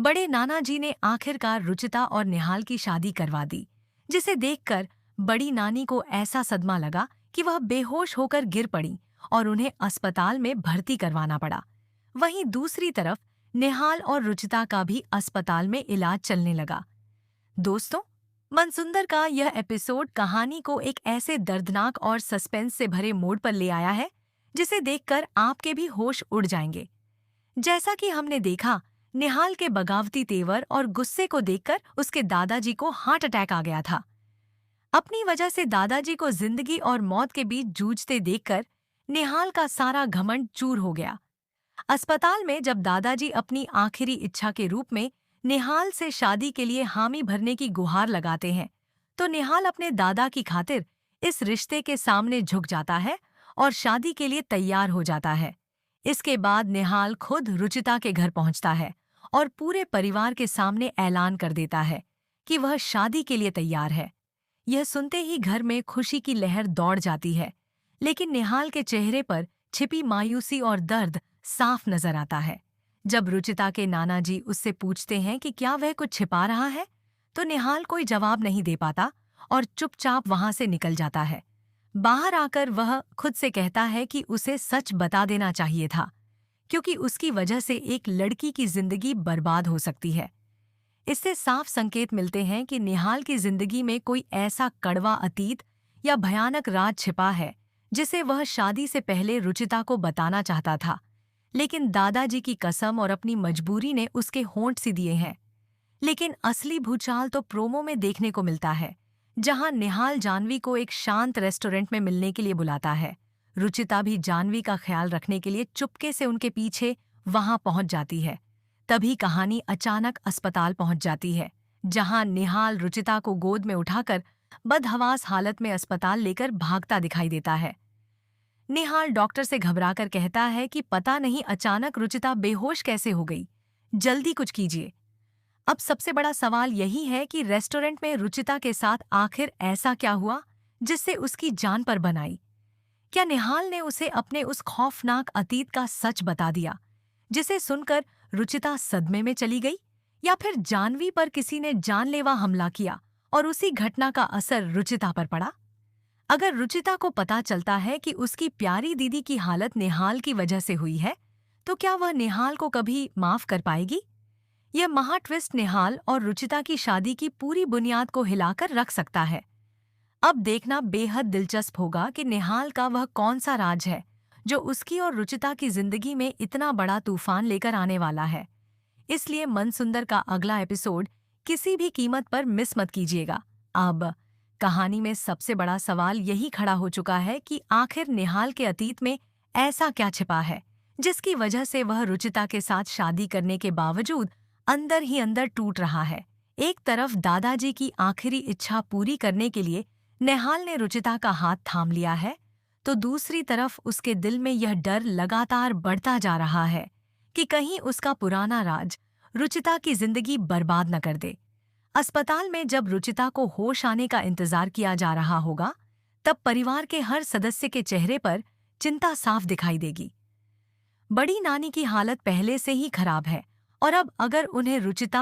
बड़े नाना जी ने आखिरकार रुचिता और निहाल की शादी करवा दी, जिसे देखकर बड़ी नानी को ऐसा सदमा लगा कि वह बेहोश होकर गिर पड़ी और उन्हें अस्पताल में भर्ती करवाना पड़ा। वहीं दूसरी तरफ निहाल और रुचिता का भी अस्पताल में इलाज चलने लगा। दोस्तों, मनसुंदर का यह एपिसोड कहानी को एक ऐसे दर्दनाक और सस्पेंस से भरे मोड़ पर ले आया है जिसे देखकर आपके भी होश उड़ जाएंगे। जैसा कि हमने देखा, निहाल के बगावती तेवर और गुस्से को देखकर उसके दादाजी को हार्ट अटैक आ गया था। अपनी वजह से दादाजी को जिंदगी और मौत के बीच जूझते देखकर निहाल का सारा घमंड चूर हो गया। अस्पताल में जब दादाजी अपनी आखिरी इच्छा के रूप में निहाल से शादी के लिए हामी भरने की गुहार लगाते हैं, तो निहाल अपने दादा की खातिर इस रिश्ते के सामने झुक जाता है और शादी के लिए तैयार हो जाता है। इसके बाद निहाल खुद रुचिता के घर पहुंचता है और पूरे परिवार के सामने ऐलान कर देता है कि वह शादी के लिए तैयार है। यह सुनते ही घर में खुशी की लहर दौड़ जाती है, लेकिन निहाल के चेहरे पर छिपी मायूसी और दर्द साफ नजर आता है। जब रुचिता के नाना जी उससे पूछते हैं कि क्या वह कुछ छिपा रहा है, तो निहाल कोई जवाब नहीं दे पाता और चुपचाप वहां से निकल जाता है। बाहर आकर वह खुद से कहता है कि उसे सच बता देना चाहिए था, क्योंकि उसकी वजह से एक लड़की की जिंदगी बर्बाद हो सकती है। इससे साफ संकेत मिलते हैं कि निहाल की जिंदगी में कोई ऐसा कड़वा अतीत या भयानक राज छिपा है जिसे वह शादी से पहले रुचिता को बताना चाहता था, लेकिन दादाजी की कसम और अपनी मजबूरी ने उसके होंठ सी दिए हैं। लेकिन असली भूचाल तो प्रोमो में देखने को मिलता है, जहां निहाल जानवी को एक शांत रेस्टोरेंट में मिलने के लिए बुलाता है। रुचिता भी जानवी का ख्याल रखने के लिए चुपके से उनके पीछे वहां पहुंच जाती है। तभी कहानी अचानक अस्पताल पहुंच जाती है, जहां निहाल रुचिता को गोद में उठाकर बदहवास हालत में अस्पताल लेकर भागता दिखाई देता है। निहाल डॉक्टर से घबराकर कहता है कि पता नहीं अचानक रुचिता बेहोश कैसे हो गई, जल्दी कुछ कीजिए। अब सबसे बड़ा सवाल यही है कि रेस्टोरेंट में रुचिता के साथ आखिर ऐसा क्या हुआ जिससे उसकी जान पर बन आई। क्या निहाल ने उसे अपने उस खौफनाक अतीत का सच बता दिया, जिसे सुनकर रुचिता सदमे में चली गई, या फिर जानवी पर किसी ने जानलेवा हमला किया और उसी घटना का असर रुचिता पर पड़ा। अगर रुचिता को पता चलता है कि उसकी प्यारी दीदी की हालत निहाल की वजह से हुई है, तो क्या वह निहाल को कभी माफ कर पाएगी? यह महा ट्विस्ट निहाल और रुचिता की शादी की पूरी बुनियाद को हिलाकर रख सकता है। अब देखना बेहद दिलचस्प होगा कि निहाल का वह कौन सा राज है जो उसकी और रुचिता की जिंदगी में इतना बड़ा तूफान लेकर आने वाला है। इसलिए मनसुंदर का अगला एपिसोड किसी भी कीमत पर मिस मत कीजिएगा। अब कहानी में सबसे बड़ा सवाल यही खड़ा हो चुका है कि आखिर निहाल के अतीत में ऐसा क्या छिपा है जिसकी वजह से वह रुचिता के साथ शादी करने के बावजूद अंदर ही अंदर टूट रहा है। एक तरफ दादाजी की आखिरी इच्छा पूरी करने के लिए निहाल ने रुचिता का हाथ थाम लिया है, तो दूसरी तरफ उसके दिल में यह डर लगातार बढ़ता जा रहा है कि कहीं उसका पुराना राज रुचिता की जिंदगी बर्बाद न कर दे। अस्पताल में जब रुचिता को होश आने का इंतजार किया जा रहा होगा, तब परिवार के हर सदस्य के चेहरे पर चिंता साफ दिखाई देगी। बड़ी नानी की हालत पहले से ही खराब है और अब अगर उन्हें रुचिता